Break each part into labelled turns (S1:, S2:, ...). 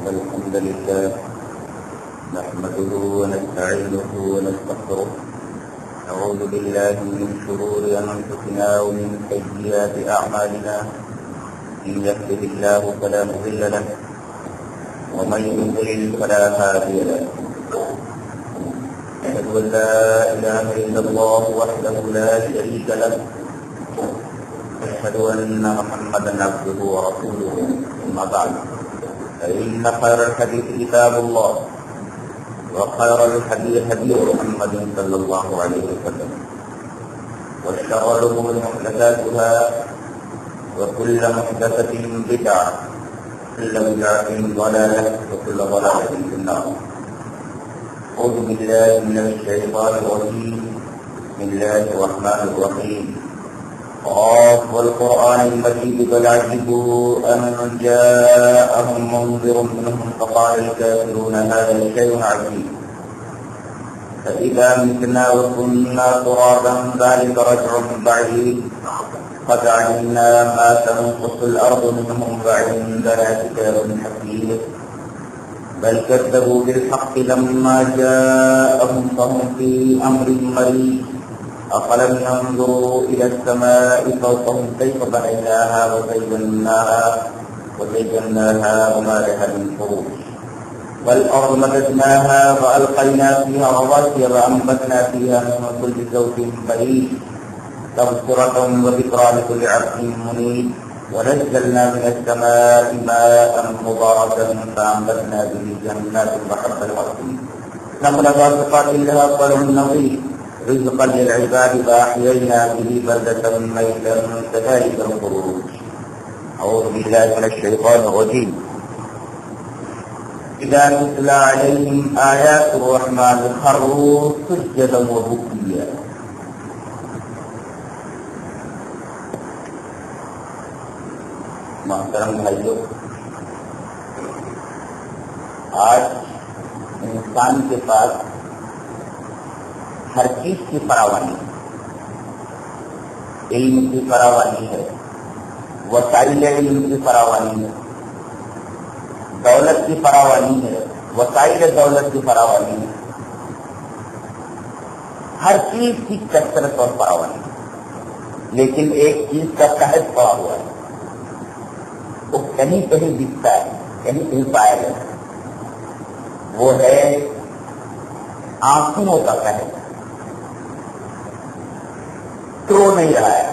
S1: الحمد لله نحمده ونستعينه ونستغفره نعوذ بالله من شرور أنفسنا ومن سيئات أعمالنا من يهده الله فلا مضل له ومن يضلل فلا هادي له أشهد أن لا إله إلا الله وحده لا شريك له أشهد أن محمدا عبده ورسوله أما بعد فإن خير الحديث كتاب الله وخير الهدي هدي محمد صلى الله عليه وسلم وشر الأمور محدثاتها وكل محدثة بدعة وكل بدعة ضلالة وكل ضلالة في النار. أعوذ بالله من الشيطان الرجيم. بسم الله الرحمن الرحيم. قاف والقرآن المجيد بل عجبوا أن جاءهم منذر منهم فقال الكافرون هذا شيء عجيب فإذا متنا وكنا ترابا ذلك رجع بعيد قد علمنا ما تنقص الأرض منهم وعندنا كتاب حكيم بل كذبوا بالحق لما جاءهم فهم في أمر مريض أفلم ينظروا إلى السماء فوقهم كيف بنيناها وزيناها وما لها من فروج والأرض مددناها وألقينا فيها رواسي وأنبتنا فيها من كل زوج بهيج تبصرة وذكرى لكل عبد منيب ونزلنا من السماء ماء مباركا فأنبتنا به جنات وحب الحصيد نخل باسقات لها طلع نضيد رزقا للعباد فأحيينا به بلدة ميتا كذلك الخروج. أعوذ بالله من الشيطان الرجيم. إذا تتلى عليهم آيات الرحمن خروا سجدا وبكيا. محترم بھائیو، آج انسان کے پاس ہر چیز کی فراوانی ہے، علم کی فراوانی ہے، وسائل علم کی فراوانی ہے، دولت کی فراوانی ہے، وسائل دولت کی فراوانی ہے، ہر چیز کی کثرت اور فراوانی ہے، لیکن ایک چیز کا قحط پڑا ہوا ہے، وہ کہیں کہیں دکھتا ہے، کہیں کہیں پائے ہے، وہ ہے آنکھوں کا قحط، تو نہیں رہا ہے۔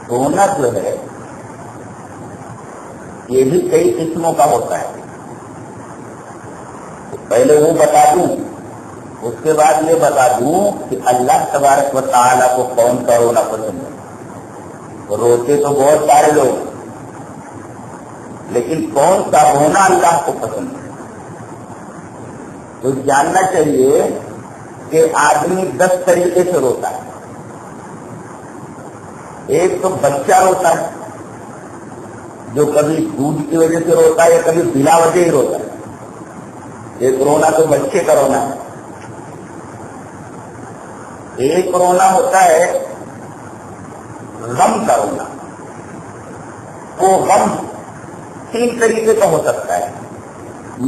S1: سونا جو ہے یہ بھی کئی قسموں کا ہوتا ہے، پہلے وہ بتا دوں، اس کے بعد یہ بتا دوں کہ اللہ تبارک و تعالیٰ کو کون سا رونا پسند ہے۔ روتے تو بہت سارے لوگ، لیکن کون سا رونا اللہ کو پسند ہے؟ تو جاننا چاہیے کہ آدمی 10 طریقے سے روتا ہے۔ ایک تو بچہ روتا ہے، جو کبھی دودھ کی وجہ سے روتا ہے یا کبھی بلا وجہ ہی روتا ہے۔ ایک رونا تو بچے کا رونا ہے۔ ایک رونا ہوتا ہے غم کا رونا۔ وہ غم 3 طریقے کا ہو سکتا ہے۔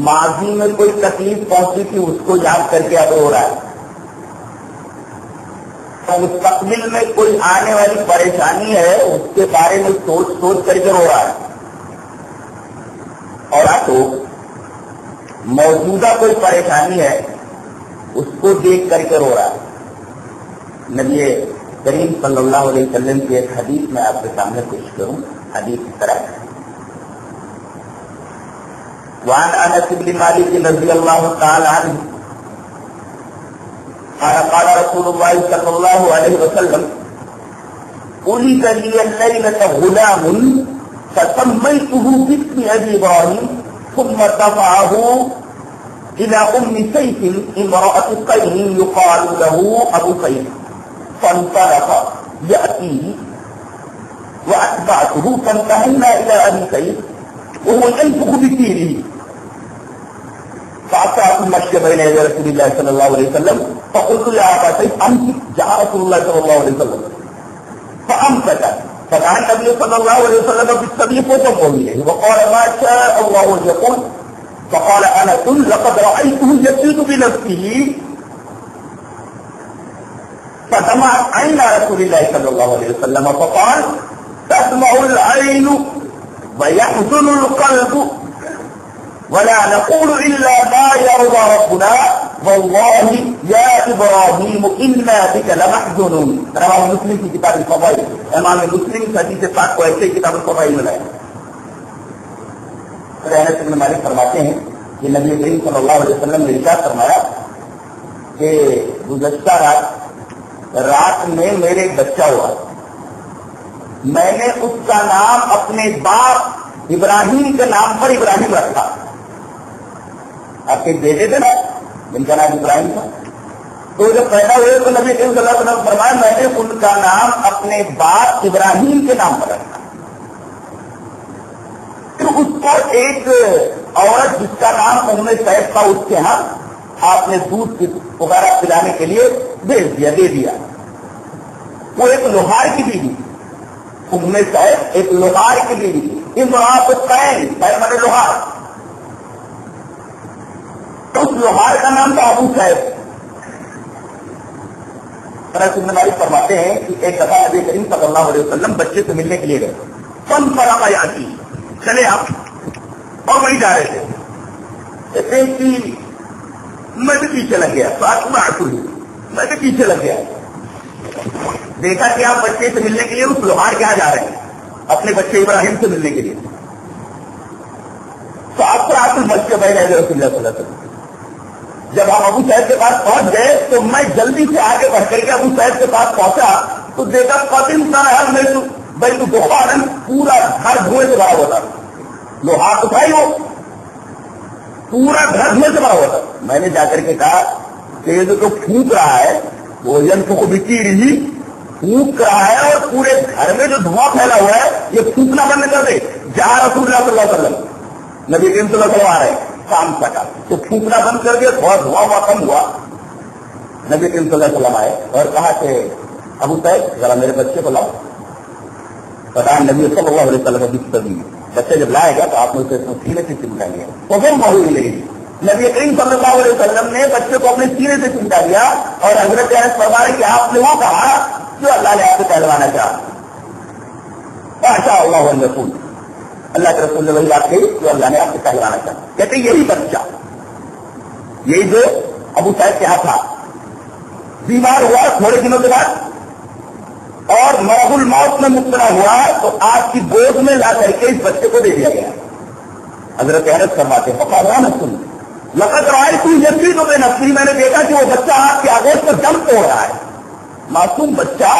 S1: ماضی میں کوئی تکلیف پہنچی تھی، اس کو یاد کر کے اب رو رہا ہے، اور مستقبل میں کوئی آنے والی پریشانی ہے، اس کے بارے میں سوچ سوچ کر کے رو رہا ہے، اور تو موجودہ کوئی پریشانی ہے، اس کو دیکھ کر کے رو رہا ہے۔ نبی کریم صلی اللہ علیہ وسلم کی ایک حدیث میں آپ کے سامنے پیش کروں، حدیث کی طرح وعن انس بن مالك رضي الله تعالى عنه قال رسول الله صلى الله عليه وسلم ولد لي الليلة غلام فسميته باسم ابي ابراهيم ثم دفعه الى ام سيف امرأة قيس يقال له ابو سيف فانطلق يأتيه واتبعته فانتهينا الى ابي سيف وهو ينفخ بتيره فأتى مشي بين يدي رسول الله صلى الله عليه وسلم فقلت يا أبا سيف أمسك، جاء رسول الله صلى الله عليه وسلم فأمسك فكان النبي صلى الله عليه وسلم بالصديق وجمعه وقال ما شاء الله يقول فقال انس لقد رايته يزيد بنفسه فدمعت عين رسول الله صلى الله عليه وسلم فقال تدمع العين ويحزن القلب ولا نقول الا ما يرضى ربنا والله يا ابراهيم انا بك لمحزونون. رواه مسلم کی کتاب الفضائل. امام مسلم حدیث پاک کو ایسے کتاب الفضائل میں لائے. انس بن مالک فرماتے ہیں کہ نبی کریم صلی اللہ علیہ وسلم نے ارشاد فرمایا کہ گزشتہ رات میں میرے ایک بچہ ہوا. میں نے اس کا نام اپنے باپ ابراہیم کے نام پر ابراہیم رکھا. آپ کے بیٹے تھے نا جن کا نام ابراہیم تھا, تو جب پیدا ہوئے تو نبی کریم صلی اللہ علیہ وسلم فرمایا میں نے ان کا نام اپنے باپ ابراہیم کے نام پر رکھا. پھر اس کو ایک عورت جس کا نام ام سعید تھا اس کے ہاں آپ نے دودھ وغیرہ پلانے کے لیے بھیج دیا, دے دیا. وہ ایک لوہار کی بیوی, ام سعید ایک لوہار کی بیوی تھی. امراۃ الطین مانے لوہار. تو اس لوہار کا نام تھا ابو سعید. انس بن مالک فرماتے ہیں کہ ایک دفعہ نبی کریم صلی اللہ علیہ وسلم بچے سے ملنے کے لیے گئے. فن فرقا یاتی چلے آپ اور وہیں جا رہے تھے. کہتے ہیں کہ میں بھی پیچھے لگ گیا. میں بھی پیچھے لگ گیا. دیکھا کہ آپ بچے سے ملنے کے لیے اس لوہار کے یہاں جا رہے ہیں, اپنے بچے ابراہیم سے ملنے کے لیے. تو آپ کو آپ بچے بھائی رہے رسول اللہ صلی اللہ علیہ وسلم. جب ہم ابو سعید کے پاس پہنچ گئے تو میں جلدی سے آگے بڑھ کر کے ابو سعید کے پاس پہنچا تو دیکھا قدیم تھا بھائی تو بخار پورا گھر دھوئے سے بھرا ہوا تھا. لوہار تو تھا ہی وہ, پورا گھر دھوئے سے بھرا ہوا تھا. میں نے جا کر کے کہا کہ یہ جو پھونک رہا ہے وہ جنتوں کو بکی رہی پھونک رہا ہے اور پورے گھر میں جو دھواں پھیلا ہوا ہے یہ پھونکنا بند کر دے. جہاں رسول اللہ صلی اللہ علیہ وسلم نبی کریم صلی اللہ علیہ وسلم آ رہے ہیں شام تک تو پھونکنا بند کر دیا. تھوڑا دھواں ہوا کم ہوا. نبی کریم صلی اللہ علیہ وسلم آئے اور کہا کہ ابو سعید ذرا میرے بچے کو لاؤ. پتا نبی صلی اللہ علیہ وسلم بستر دی. بچے جب لائے گا تو آپ نے اسے سینے سے چمٹا لیا تو وہ محروم لے گی. نبی کریم صلی اللہ علیہ وسلم نے بچے کو اپنے سینے سے چمٹا لیا اور حضرت انس فرمایا کہ آپ نے وہ کہا جو اللہ نے آپ کو پہلوانا چاہا. ماشاء اللہ رسول, اللہ کے رسول نے وہی بات کہی جو اللہ نے آپ کو پہلوانا چاہا. کہتے یہی بچہ, یہی جو ابو سعید کے ہاتھ تھا, بیمار ہوا تھوڑے دنوں کے بعد اور مرض الموت میں مبتلا ہوا تو آپ کی گود میں لا کر کے اس بچے کو دے دیا گیا. حضرت انس فرماتے ہیں لقد رأيت يزيد بنفسه, میں نے دیکھا کہ وہ بچہ آپ کی آگوش پر جم توڑ رہا ہے. معصوم بچہ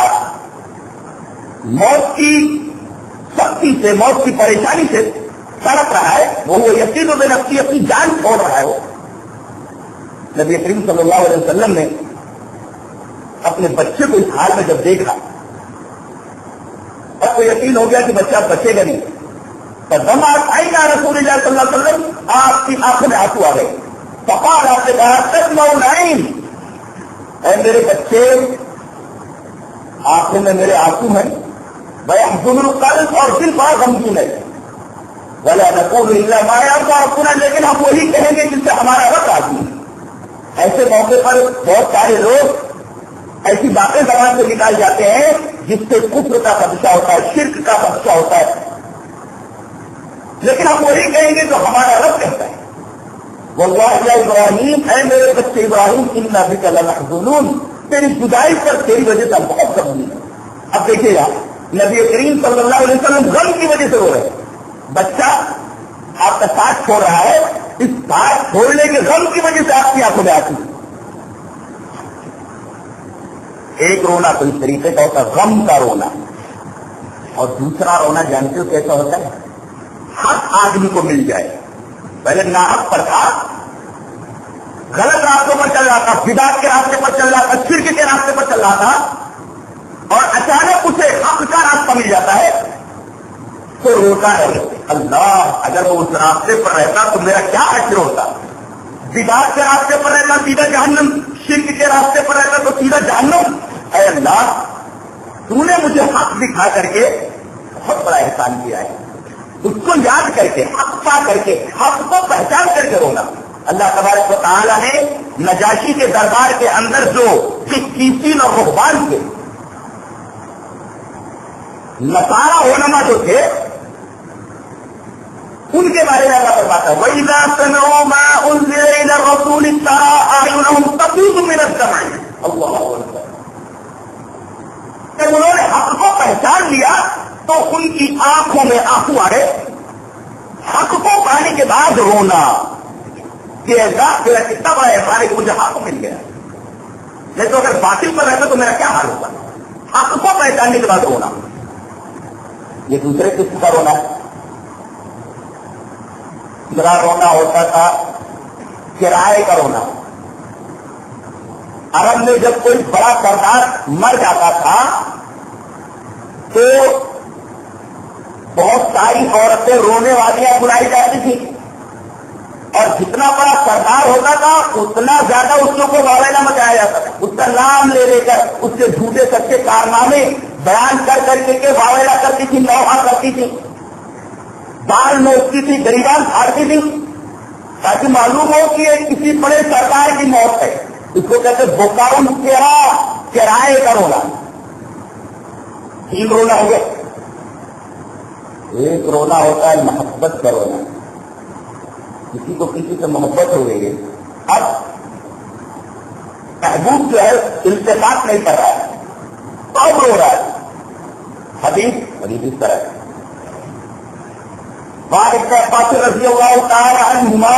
S1: موت کی سختی سے, موت کی پریشانی سے تڑپ رہا ہے. وہ یزید بنفسه اپنی جان چھوڑ رہا ہے. وہ نبی کریم صلی اللہ علیہ وسلم نے اپنے بچے کو اس حال میں جب دیکھا اور کو یقین ہو گیا کہ بچہ بچے گا نہیں. دماغ آئی نا رسول اللہ صلی اللہ علیہ وسلم, آپ کی آنکھوں میں آنسو آ گئے. فقال آپ نے کہا تسمع العین, اے میرے بچے آنکھوں میں میرے آنسو ہیں. ويحزن القلب اور دل بڑا غمگین ہے. ولا نقول الا ما يرضى ربنا, لیکن ہم وہی کہیں گے جس سے ہمارا رب راضی ہے. ایسے موقع پر بہت سارے لوگ ایسی باتیں زبان سے نکال جاتے ہیں جس سے کفر کا خدشہ ہوتا ہے, شرک کا خدشہ ہوتا ہے, لیکن ہم وہی کہیں گے جو ہمارا رب کہتا ہے. واللہ یا ابراہیم, اے میرے بچے ابراہیم انا بک لمحزونون, تیری جدائی پر تیری وجہ سے ہم بہت غمگین ہیں. اب دیکھیے گا نبی کریم صلی اللہ علیہ وسلم غم کی وجہ سے ہو رہے ہیں. بچہ آپ کا ساتھ چھوڑ رہا ہے, اس ساتھ چھوڑنے کے غم کی وجہ سے آپ کی آنکھوں میں آتی ہے. ایک رونا تو اس طریقے کا ہوتا ہے غم کا رونا, اور دوسرا رونا جانتے ہو کیسا ہوتا ہے, حق آدمی کو مل جائے. پہلے ناحق پر تھا, غلط راستوں پر چل رہا تھا, بدعت کے راستے پر چل رہا تھا, شرک کے راستے پر چل رہا تھا, اور اچانک اسے حق کا راستہ مل جاتا ہے تو روتا ہے اللہ اگر وہ اس راستے پر رہتا تو میرا کیا اثر ہوتا. بدعت کے راستے پر رہتا سیدھا جہنم, شرک کے راستے پر رہتا تو سیدھا جہنم. اے اللہ تو نے مجھے حق دکھا کر کے بہت بڑا احسان کیا ہے. اس کو یاد کر کے، حق پا کر کے، حق کو پہچان کر کے رونا. اللہ تبارک و تعالیٰ نے نجاشی کے دربار کے اندر جو قسیسین اور رہبان تھے، نصارا علماء جو تھے، ان کے بارے میں اللہ فرماتا ہے وَإِذَا سَمِعُوا مَا أُنزِلَ إِلَى الرَّسُولِ تَرَىٰ أَعْيُنَهُمْ تَفِيضُ مِنَ الدَّمْعِ. اللہ اکبر. جب انہوں نے حق کو پہچان لیا تو ان کی آنکھوں میں آنسو آئے. حق کو پانے کے بعد رونا کہ ایسا کتنا بڑا احسان ہے کہ مجھے حق مل گیا. نہیں تو اگر باطل پر رہتا تو میرا کیا حال ہوگا. حق کو پہچاننے کے بعد رونا. یہ دوسرے قسم کا رونا ہے. میرا رونا ہوتا تھا کرائے کا رونا. عرب میں جب کوئی بڑا سردار مر جاتا تھا تو بہت ساری عورتیں رونے والیاں بلائی جاتی تھی، اور جتنا بڑا سردار ہوتا تھا اتنا زیادہ اس کو واویلا مچایا جاتا تھا. اس کا نام لے لے کر اس کے جھوٹے سچے کارنامے بیان کر کر کے واویلا کرتی تھی، نوحہ کرتی تھی، بال نوچتی تھی، گریبان پھاڑتی تھی، تاکہ معلوم ہو کہ یہ کسی بڑے سردار کی موت ہے. اس کو کہتے بوکاؤن کرائے کا رونا. تین رونا ہو گیا. ایک رونا ہوتا ہے محبت کا رونا. کسی کو کسی سے محبت ہو گئی ہے، اب محبوب جو ہے التفات نہیں کر رہا ہے تو اب رو رہا ہے. حدیث اس طرح ہے. ابن عباس رضی اللہ تعالی عنہما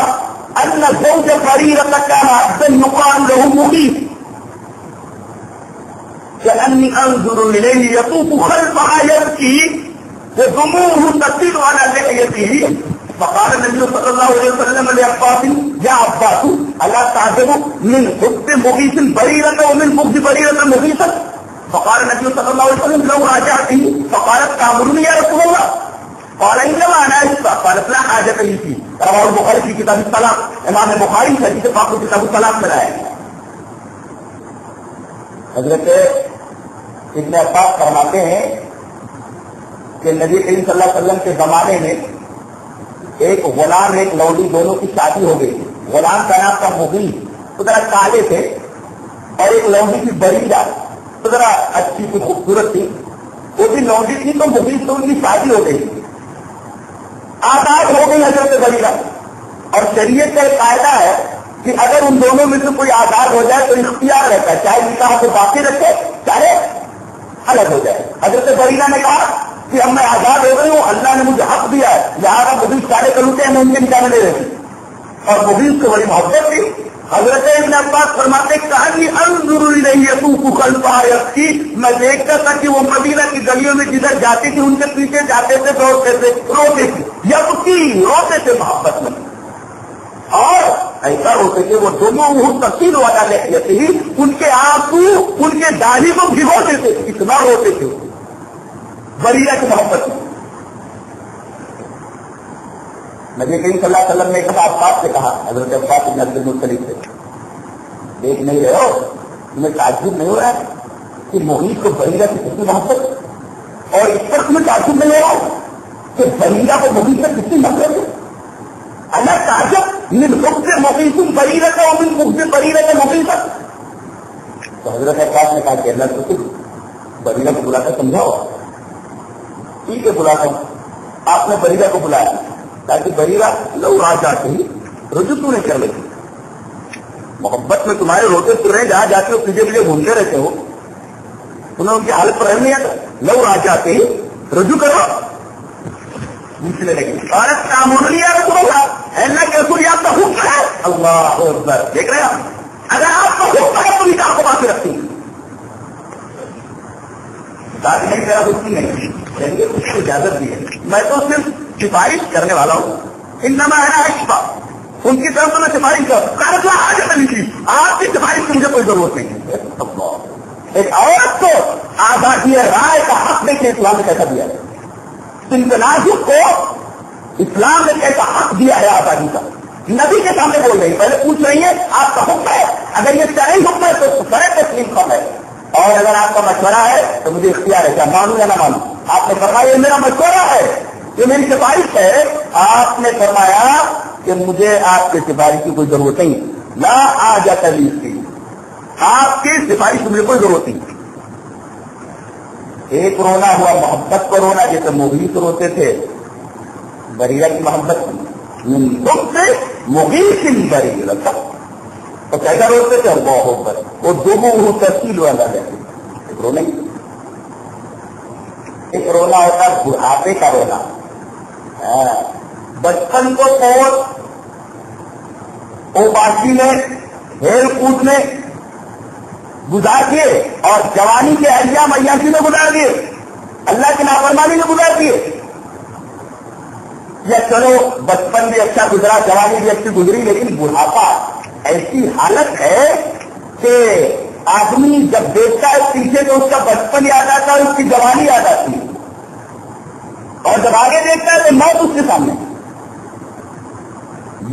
S1: ان زوج بريرة كان عبدا يقال له مغيث كأني انظر اليه يطوف خلفها يبكي ودموعه تسيل على لحيته. فقال النبي صلى الله عليه وسلم لعباس يا عباس الا تعجب من حب مغيث بريرة ومن بغض بريرة مغيثا. فقال النبي صلى الله عليه وسلم لو راجعته. فقالت تأمرني يا رسول الله. قال انما انا اسفا. قالت لا حاجة لي فيه. رواه البخاری کی کتاب الطلاق. امام بخاری سے جسے پاک کتاب الطلاق میں آیا. حضرت ابن عباس فرماتے ہیں کہ نبی کریم صلی اللہ علیہ وسلم کے زمانے میں ایک غلام ایک لوڈی دونوں کی شادی ہو گئی. غلام کا نام تھا مغیث، تو ذرا کالے تھے، اور ایک لوڈی کی بریرہ تو ذرا اچھی تھی، خوبصورت تھی. وہ بھی لوڈی تھی تو مغیث تو ان کی شادی ہو گئی، آزاد ہو گئی حضرت بریرہ. اور شریعت کا ایک قاعدہ ہے کہ اگر ان دونوں میں سے کوئی آزاد ہو جائے تو اختیار رہتا ہے، چاہے نکاح کو باقی رکھے چاہے الگ ہو جائے. حضرت بریرہ نے کہا کہ اب میں آزاد ہو گئی ہوں، اللہ نے مجھے حق دیا ہے، لہٰذا مغیث سارے کلوٹے ہیں، میں ان کے نکاح میں لے رہی. اور مغیث کو بڑی محبت تھی. حضرت ابن عباس فرماتے کہانی انظر الیہ یطوف خلفہا یبکی. میں دیکھتا تھا کہ وہ مدینہ کی گلیوں میں جدھر جاتی تھی ان کے پیچھے جاتے تھے، دوڑتے تھے، روتے تھے، یبکی روتے تھے محبت میں. اور ایسا روتے تھے وہ دونوں تفصیل والا لحیت ہی ان کے آنسو ان کے داڑھی کو بھگوتے تھے، اتنا روتے تھے بریرہ کی محبت میں. نبی کریم صلی اللہ علیہ وسلم نے ایک عباس سے کہا، حضرت عباس بن عبد المطلب سے، دیکھ نہیں رہے ہو، تمہیں تعجب نہیں ہو رہا ہے کہ مغیث کو بریرہ کی کتنی محبت، اور اس پر تمہیں تعجب نہیں ہو رہا کہ بریرہ کو مغیث سے کتنی محبت ہے. اللہ تعجب من حب مغیث بریرہ کا ومن بغض بریرہ کا مغیث. تو حضرت عباس نے کہا کہ اللہ تو بریرہ کو بلا کر سمجھاؤ. ٹھیک ہے بلاتا ہوں. آپ نے بریرہ کو بلایا تاکہ بریرہ لو راج آتے ہی رجوع کیوں نہیں کر لیتی. محبت میں تمہارے روتے پھر رہے، جہاں جاتے ہو پیچھے پیچھے گھومتے رہتے ہو، تمہیں ان کی حالت پر رہنے نہیں آتا. لو راج آتے ہی رجوع کرو. پوچھنے لگے عورت کا مرلیا رسول اللہ، اللہ کے رسول آپ کا حکم ہے. اللہ اکبر. دیکھ رہے ہیں اگر آپ کا حکم ہے تو نکاح کو باقی رکھتی ہیں. نہیں میرا حکم نہیں، اس کو اجازت دی ہے، میں تو صرف سفارش کرنے والا ہوں. انما ہے اشفا، ان کی طرف تو میں سفارش کروں. حاجت نہیں تھی، آپ کی سفارش کی مجھے کوئی ضرورت نہیں ہے. ایک عورت کو آزادی رائے کا حق دیکھیں اسلام نے کیسا دیا ہے. تنازع کو اسلام نے کیسا حق دیا ہے آزادی کا. نبی کے سامنے بول رہی ہے، پہلے پوچھ رہی ہے آپ کا حکم ہے، اگر یہ شرعی حکم ہے تو کرے تسلیم کم ہے، اور اگر آپ کا مشورہ ہے تو مجھے اختیار ہے کیا مانوں یا نہ مانوں. آپ نے فرمایا یہ میرا مشورہ ہے، یہ میری سفارش ہے. آپ نے فرمایا کہ مجھے آپ کی سفارش کی کوئی ضرورت نہیں، لا حاجت لی فی، آپ کی سفارش کی مجھے کوئی ضرورت نہیں. ایک رونا ہوا محبت کو رونا، جیسے مغیث روتے تھے بریرہ کی محبت من دکھ سے مغیث بریرہ، تو کیسا روتے تھے محبت، وہ دموع تفصیل والا ہے. ایک رونا ہی، ایک رونا ہوتا بڑھاپے کا رونا. بچپن کو توڑ اوباسی میں کھیل کود میں گزار دیے اور جوانی کے ایام عیاشی میں گزار دیے، اللہ کی نافرمانی میں گزار دیے. یا چلو بچپن بھی اچھا گزرا، جوانی بھی اچھی گزری، لیکن بڑھاپا ایسی حالت ہے کہ آدمی جب دیکھتا ہے پیچھے تو اس کا بچپن یاد آتا ہے، اس کی جوانی یاد آتی ہے، اور جب آگے دیکھتا ہے تو موت اس کے سامنے.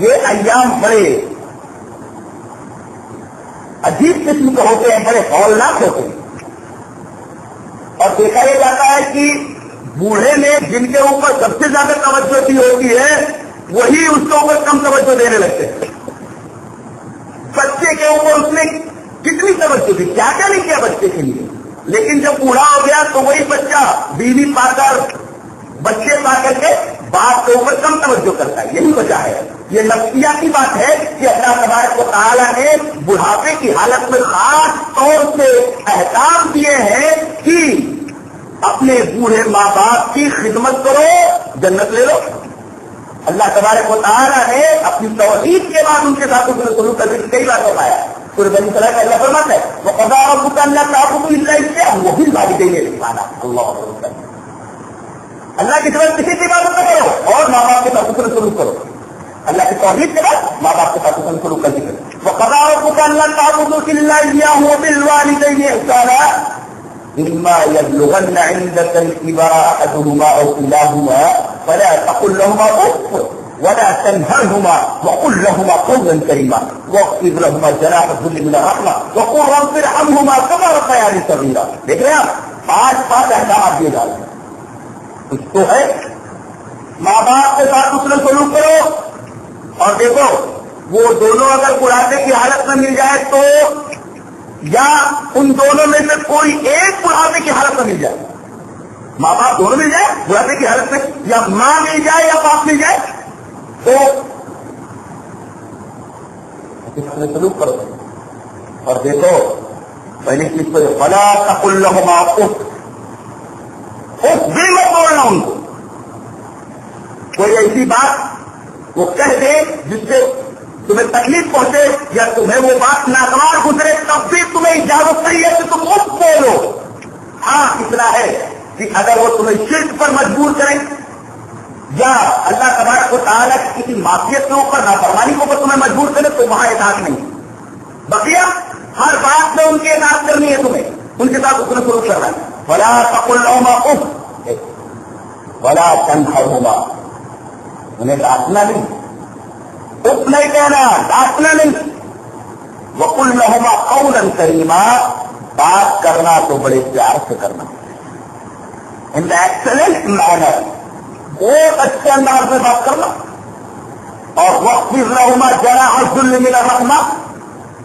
S1: یہ ایام بڑے عجیب قسم کے ہوتے ہیں، بڑے ہولناک ہوتے ہیں. اور دیکھا یہ جاتا ہے کہ بوڑھے میں جن کے اوپر سب سے زیادہ توجہ دی ہوتی ہے وہی اس کے اوپر کم توجہ دینے لگتے ہیں. بچے کے اوپر اس نے کتنی توجہ دی، کیا کیا نہیں کیا بچے کے لیے، لیکن جب بوڑھا ہو گیا تو وہی بچہ بیوی پا کر بچے پا کر کے باپ کے اوپر کم توجہ کرتا ہے. یہی وجہ ہے، یہ نفسیاتی بات ہے کہ اللہ تبارک و تعالیٰ نے بڑھاپے کی حالت میں خاص طور سے احکام دیے ہیں کہ اپنے بوڑھے ماں باپ کی خدمت کرو، جنت لے لو. اللہ تبارک و تعالیٰ نے اپنی توحید کے بعد ان کے ساتھ سلوک کا ذکر کئی بار فرمایا. سورہ بنی اسرائیل کا اللہ فرماتا ہے وَقَضَىٰ رَبُّكَ أَلَّا تَعْبُدُوا إِلَّا إِيَّاهُ وَبِالْوَالِدَيْنِ إِحْسَانًا. اللہ کی طرف کسی کی عبادت نہ کرو اور ماں باپ کے ساتھ سلوک کرو. اللہ کی توحید کے بعد ماں باپ کے ساتھ سلوک کا ذکر. وَقَضَىٰ رَبُّكَ أَلَّا تَعْبُدُوا إِلَّا إِيَّاهُ وَبِالْوَالِدَيْنِ إِحْسَانًا إِمَّا يَبْلُغَنَّ عِندَكَ الْكِبَرَ أَحَدُهُمَا أَوْ كِلَاهُمَا فَلَا تَقُل لَّهُمَا أُفٍّ وَلَا تَنْهَرْهُمَا وَقُل لَّهُمَا قَوْلًا كَرِيمًا وَاخْفِضْ لَهُمَا جَنَاحَ الذُّلِّ مِنَ الرَّحْمَةِ وَقُل رَّبِّ ارْحَمْهُمَا كَمَا رَبَّيَانِي صَغِيرًا. دیکھ رہے ہیں پانچ احکامات دیے جا رہے ہیں. کچھ تو ہے ماں باپ کے ساتھ اس نے سلوک کرو، اور دیکھو وہ دونوں اگر بڑھاپے کی حالت میں مل جائے تو یا ان دونوں میں سے کوئی ایک بڑھاپے کی حالت میں مل جائے، ماں باپ دونوں مل جائے بڑھاپے کی حالت میں، یا ماں مل جائے یا باپ مل جائے، تو سلوک کرو. اور دیکھو پہلی چیز تو فلا تقل لهما اف، اف بھی مت بولنا ان کو. کوئی ایسی بات وہ کہہ دے جس سے تمہیں تکلیف پہنچے یا تمہیں وہ بات ناگوار گزرے، تب بھی تمہیں اجازت نہیں ہے کہ تم اف بولو. ہاں اتنا ہے کہ اگر وہ تمہیں شرک پر مجبور کریں یا اللہ تبارک و تعالیٰ کی کسی معصیت کے اوپر نافرمانی کے اوپر تمہیں مجبور کرے تو وہاں اطاعت نہیں. بقیہ ہر بات میں ان کی اطاعت کرنی ہے، تمہیں ان کے ساتھ اس نے سلوک کرنا ہے. فلا تقل لهما اف ولا تنهرهما، انہیں ڈانٹنا نہیں، اف نہیں کہنا، ڈانٹنا نہیں. وقل لهما قولا كريما، بات کرنا تو بڑے پیار سے کرنا، ان دا ایکسلنٹ مینر، بہت اچھے انداز میں بات کرنا. اور وَاخْفِضْ لَهُمَا جَنَاحَ الذُّلِّ مِنَ الرَّحْمَةِ،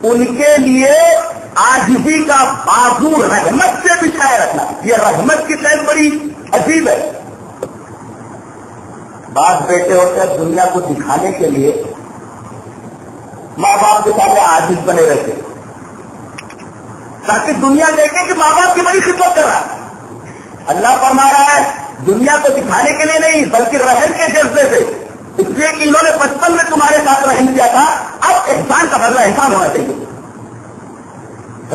S1: ان کے لیے عاجزی کا بازو رحمت سے بچھائے رکھنا. یہ رحمت کی قید بڑی عجیب ہے. بعض بیٹے ہوتے ہیں دنیا کو دکھانے کے لیے ماں باپ کے سامنے عاجز بنے رہتے تاکہ دنیا دیکھے کہ ماں باپ کی بڑی خدمت کر رہا ہے. اللہ فرما رہا ہے دنیا کو دکھانے کے لیے نہیں بلکہ رحم کے جذبے سے، اس لیے کہ انہوں نے بچپن میں تمہارے ساتھ رحم کیا تھا، اب احسان کا بدلہ احسان ہونا چاہیے.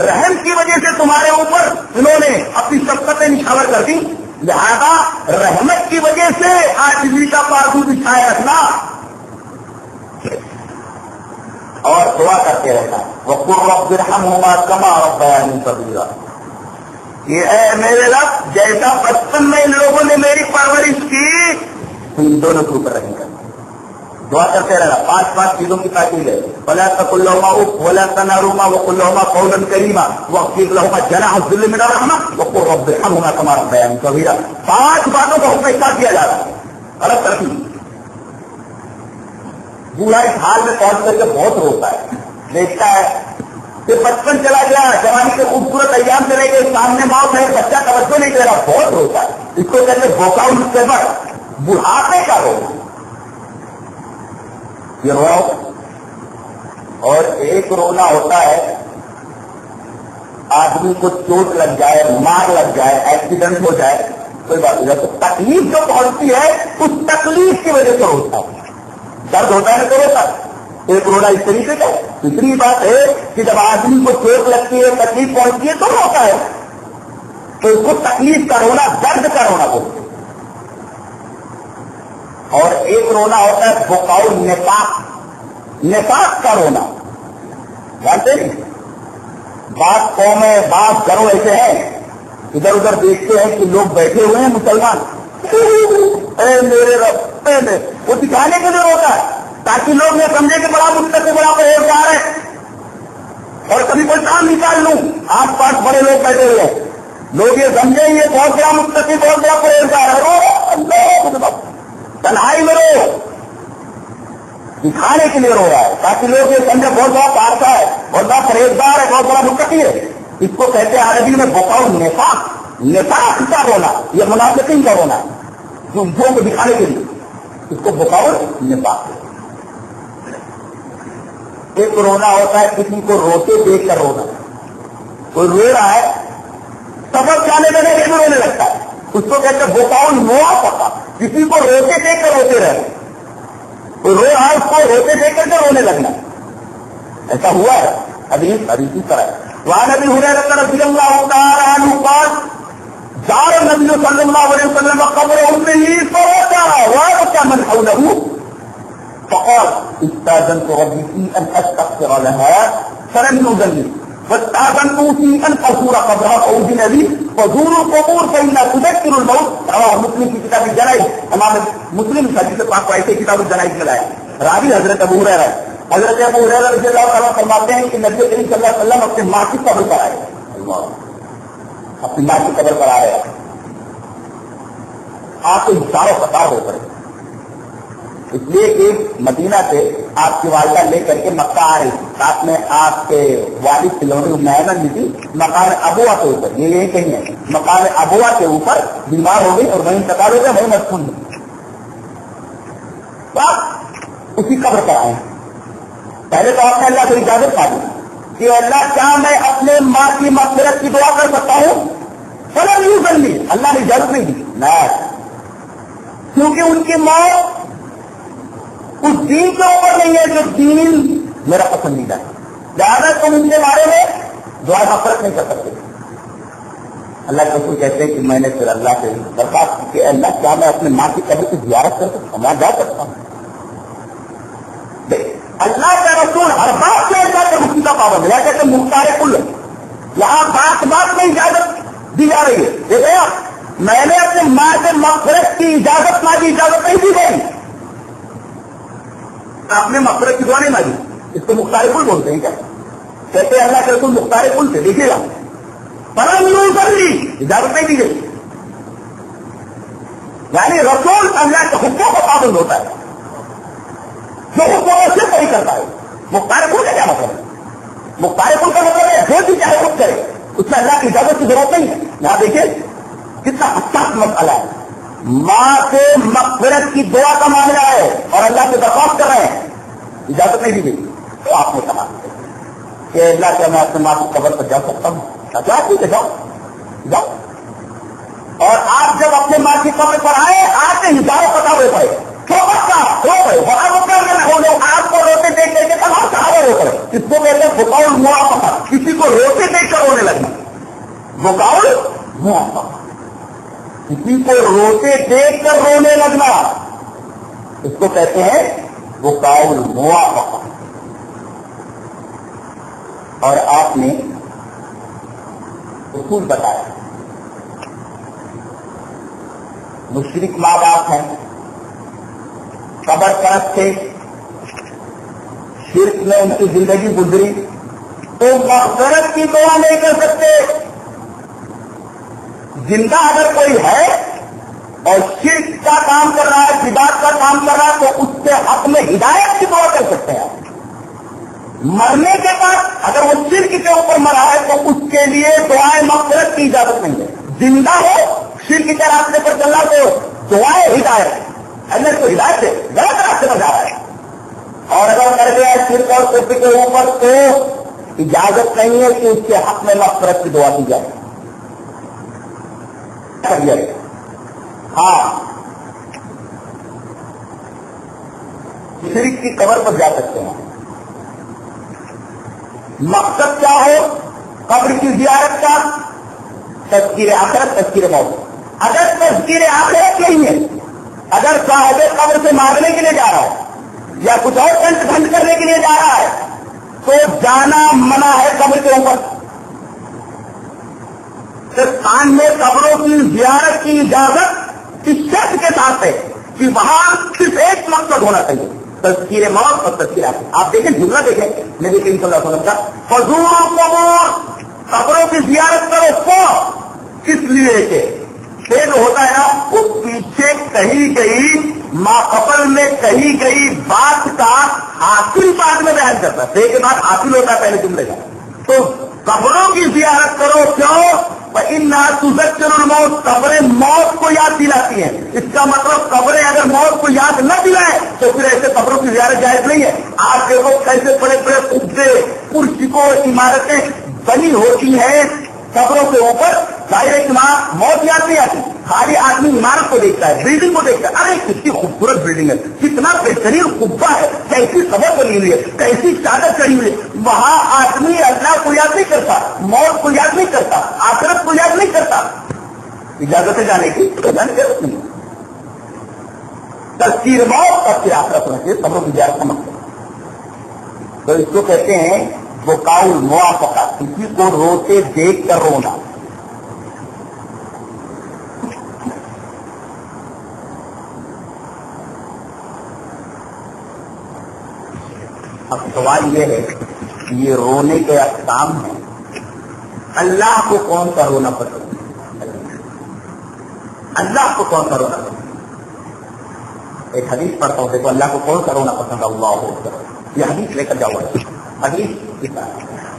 S1: رحم کی وجہ سے تمہارے اوپر انہوں نے اپنی شفقتیں نچھاور کر دی، لہذا رحمت کی وجہ سے عاجزی کا بازو بچھائے رکھنا اور دعا کرتے رہنا. وَقُلْ رَبِّ ارْحَمْهُمَا كَمَا رَبَّيَانِي صَغِيرًا، یہ اے میرے رب جیسا بچپن میں ان لوگوں نے میری پرورش کی تو ان دونوں کے اوپر رحم کرنا. دعا کرتے رہنا. 5 چیزوں کی تاکید ہے. ولا تقل لهما اف ولا تنهرهما وقل لهما قولا كريما واخفض لهما جناح الذل من الرحمة وقل رب ارحمهما كما ربياني صغيرا. 5 باتوں کا حکم احساس کیا جا رہا ہے. غلط ترتیب. بوڑھا اس حال میں پہنچ کر کے بہت روتا ہے, دیکھتا ہے کہ بچپن چلا گیا, جوانی کے خوبصورت ایام چلے گئے, سامنے موت ہے, بچہ توجہ نہیں دے رہا, بہت روتا ہے. اس کو کہتے ہیں بوکاؤ الصبر, بڑھاپے کا رونا. یہ رونا ہوتا ہے. اور ایک رونا ہوتا ہے آدمی کو چوٹ لگ جائے, مار لگ جائے, ایکسیڈنٹ ہو جائے, کوئی بات نہیں, تو تکلیف جو پہنچتی ہے اس تکلیف کی وجہ سے ہوتا ہے. درد ہوتا ہے تو روتا ہے. ایک رونا اس طریقے کا. دوسری بات ہے کہ جب آدمی کو چوٹ لگتی ہے, تکلیف پہنچتی ہے تو روتا ہے, تو اس کو تکلیف کا رونا, درد کا رونا بولتے ہیں. اور ایک رونا ہوتا ہے بکاؤ نفاق, نفاق کا رونا. جانتے ہیں بات قومیں, بات گھروں ایسے ہیں, ادھر ادھر دیکھتے ہیں کہ لوگ بیٹھے ہوئے ہیں مسلمان, اے میرے رب, وہ دکھانے کے لیے روتا ہے تاکہ لوگ یہ سمجھے کہ بڑا مستقبل بڑا پرہیزگار ہے, اور کبھی کوئی کام نکال لوں, آس پاس بڑے لوگ بیٹھے ہوئے ہیں, لوگ یہ سمجھیں یہ بہت بڑا مستقبل, بہت بڑا پرہیزگار ہے. رو تنہائی میں رو, دکھانے کے لیے رو رہا ہے تاکہ لوگ یہ سمجھے بہت بڑا پارسا ہے, بہت بڑا پرہیزگار ہے, بہت بڑا متقی ہے. اس کو کہتے ہیں عربی میں بکاؤ نفاق, نفاق کا رونا, یہ منافقین کا رونا, جھوٹوں کو دکھانے کے لیے, اس کو بکاؤ نفاق. ایک رونا ہوتا ہے کسی کو روتے دیکھ کر رونا. کوئی رو رہا ہے, سفر جانے میں ایک رونے لگتا ہے, اس کو کہتے ہیں بکاؤ موافقہ, کسی کو روتے دیکھ کر روتے رہے. کوئی رو رہا ہے, اس کو روتے دیکھ کر کے رونے لگنا. ایسا ہوا ہے حدیث اسی طرح. وعن ابي هريره رضي الله تعالى عنه قال زار النبي صلى الله عليه وسلم قبر امه فوقع وابكى من حوله فقال استاذنت ربي في ان استغفر لها فلم يؤذن لي واستاذنت في ان ازور قبرها فاذن لي فزوروا القبور فانها تذكر الموت. رواه مسلم في كتاب الجنائز. امام مسلم حدیث پاک کو ایسے کتاب الجنائز میں لایا. راوی حضرت ابو ہریرہ ہے. حضرت ابو ہریرہ رضی اللہ تعالیٰ فرماتے ہیں کہ نبی کریم صلی اللہ علیہ وسلم اپنے ماں کی قبر پر آئے, اپنی ماں کی قبر پر آ رہے ہیں. آپ کو اشارہ پتا ہو کر, اس لیے کہ مدینہ سے آپ کی والدہ لے کر کے مکہ آ رہی تھی, ساتھ میں آپ کے والد کلومیٹر محنت بھی تھی. مکان ابوا کے اوپر, یہ یہی کہیں ہے, مکان ابوا کے اوپر بیمار ہو گئی اور وہیں انتقال ہو گیا, وہیں مدفون ہوئی. تو آپ اسی قبر پر آئے. پہلے تو آپ نے اللہ سے اجازت پا دی کہ اللہ کیا میں اپنے ماں کی مغفرت کی دعا کر سکتا ہوں؟ فلم یؤذن لی, اللہ نے اجازت نہیں دی. نہ, کیونکہ ان کی موت اس دین کے اوپر نہیں ہے جو دین میرا پسندیدہ ہے, زیادہ تم ان کے بارے میں دعا مغفرت نہیں کر سکتے. اللہ کے رسول کہتے ہیں کہ میں نے پھر اللہ سے درخواست کی کہ اللہ کیا میں اپنے ماں کی قبر کی زیارت کر سکتا ہوں, میں جا سکتا ہوں. اللہ کا رسول ہر بات میں اللہ کے حکم کا پابند ہے. کہتے ہیں مختار کل, یہاں بات میں اجازت دی جا رہی ہے. دیکھیں میں نے اپنے ماں سے مغفرت کی اجازت مانگی, اجازت نہیں دی گئی, آپ نے مغفرت کی دعا نہیں مانگی. اس کو مختار کل بولتے ہیں کیا؟ کہتے ہیں اللہ کے رسول مختار کل سے, دیکھیے گا فلم یؤذن لی, اجازت نہیں دی گئی. یعنی رسول اللہ کے حکموں کا پابند ہوتا ہے, جو حکم صرف نہیں کرتا ہے. مختار کل کا کیا مطلب ہے؟ مختار کل کا مطلب ہے جو بھی چاہے خود کرے, اس میں اللہ کی اجازت کی ضرورت نہیں ہے. یہاں دیکھیے کتنا حساس مسئلہ ہے. ماں سے مغفرت کی دعا کا معاملہ ہے اور اللہ سے درخواست کر رہے ہیں, اجازت نہیں دی گئی. تو آپ نے کہا کہ اللہ سے میں اپنے ماں کی قبر پر جا سکتا ہوں. اچھا ٹھیک ہے, جاؤ جاؤ. اور آپ جب اپنے ماں کی قبر پر آئے, آپ نے ہزاروں پتا ہوئے پڑے, آپ کو روتے دیکھ کر کے تمام صحابہ رو کرے. اس کو کہتے ہیں بکاؤ موافقہ, کسی کو روتے دیکھ کر رونے لگنا. بکاؤ موافقہ, کسی کو روتے دیکھ کر رونے لگنا, اس کو کہتے ہیں بکاؤ موافقہ. اور آپ نے اصول بتایا, مشرک ماں باپ ہیں, قبر پرست تھے, شرک میں ان کی زندگی گزری تو مغفرت کی دعا نہیں کر سکتے. زندہ اگر کوئی ہے اور شرک کا کام کر رہا ہے, بدعت کا کام کر رہا ہے, تو اس کے حق میں ہدایت کی دعا کر سکتے ہیں. مرنے کے بعد اگر وہ شرک کے اوپر مرا ہے تو اس کے لیے دعائیں مغفرت کی اجازت نہیں ہے. زندہ ہو, شرک کے راستے پر چل رہا تو دعائیں ہدایت, اللہ کو ہدایت سے غلط راستے پر جا رہا ہے. اور اگر کر گیا شرک اور کفر کے اوپر تو اجازت نہیں ہے کہ اس کے حق میں مغفرت کی دعا کی جائے. ہاں, شرک کی قبر پر جا سکتے ہیں. مقصد کیا ہو قبر کی زیارت کا؟ تذکیر آخرت, تذکیر موت. اگر تذکیر آخرت نہیں ہے, اگر صاحب قبر سے مانگنے کے لیے جا رہا ہے یا کچھ اور کنٹ بھنڈ کرنے کے لیے جا رہا ہے تو جانا منع ہے قبر کے اوپر. خان میں قبروں کی زیارت کی اجازت اس شرط کے ساتھ ہے کہ وہاں صرف ایک مقصد ہونا چاہیے, تذکیر موت اور تذکیر آخرت. آپ دیکھیں جملہ دیکھیں نبی کریم صلی اللہ علیہ وسلم کا, فزوروا القبور, قبروں کی زیارت کرو. کو کس لیے کہ جو ہوتا ہے نا وہ پیچھے کہیں کہیں ماقبل میں کہیں کہیں بات کا حاصل بعد میں بیان کرتا ہے. کے بعد حاصل ہوتا ہے پہلے جملے کا. تو قبروں کی زیارت کرو. کیوں؟ فإنها تذکر الموت, قبریں موت کو یاد دلاتی ہیں. اس کا مطلب قبریں اگر موت کو یاد نہ دلائیں تو پھر ایسے قبروں کی زیارت جائز نہیں ہے. آپ دیکھو کیسے بڑے بڑے قبضے پرسکوں عمارتیں بنی ہوتی ہیں قبروں کے اوپر. ظاہر ہے کہ وہاں موت یاد نہیں آتی, خالی آدمی عمارت کو دیکھتا ہے, بلڈنگ کو دیکھتا ہے. ارے کتنی خوبصورت بلڈنگ ہے, کتنا بہترین قبہ ہے, کیسی قبر بنی ہوئی ہے, کیسی چادر چڑھی ہوئی ہے. وہاں آدمی اللہ کو یاد نہیں کرتا, موت کو یاد نہیں کرتا, آخرت کو یاد نہیں کرتا. اجازت ہے جانے کی ضرورت نہیں. تذکیر موت تذکیر آخرت ہونا چاہیے قبروں کی زیارت کا مقصد. تو اس کو کہتے ہیں بکاؤ موافقہ, کسی کو روتے دیکھ کر رونا. اب سوال یہ ہے کہ یہ رونے کے اقسام ہیں. اللہ کو کون سا رونا پسند ہے؟ اللہ کو کون سا رونا پسند ہے؟ ایک حدیث پڑھتا ہوں, دیکھو اللہ کو کون سا رونا پسند ہے. اللہ اکبر, یہ حدیث لے کر جاؤ. حدیث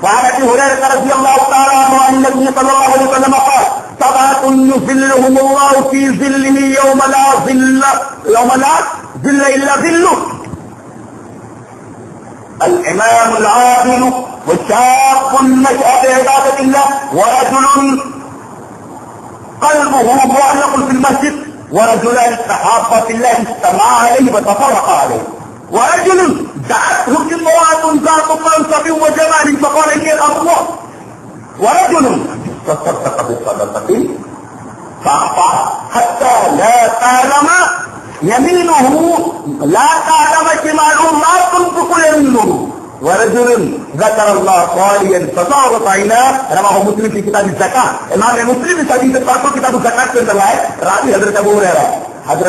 S1: وعن ابي هريره رضي الله تعالى عنه عن النبي صلى الله عليه وسلم قال سبعة يظلهم الله في ظله يوم لا ظل الا ظله, الامام العادل وشاب نشأ بعبادة الله ورجل قلبه معلق في المسجد ورجلان تحابا في الله اجتمعا عليه وتفرقا عليه ورجل دعته امرأة ذات منصب وجمال فقال هي الأرواح ورجل تصدق بصدقة فأعطى حتى لا تعلم يمينه شماله ما تنفق يمينه ورجل ذكر الله خاليا فصارت عيناه. رواه مسلم في كتاب الزكاة. امام مسلم اس حدیث پاک کو کتاب الزکات کے اندر لائے. راوی حضرت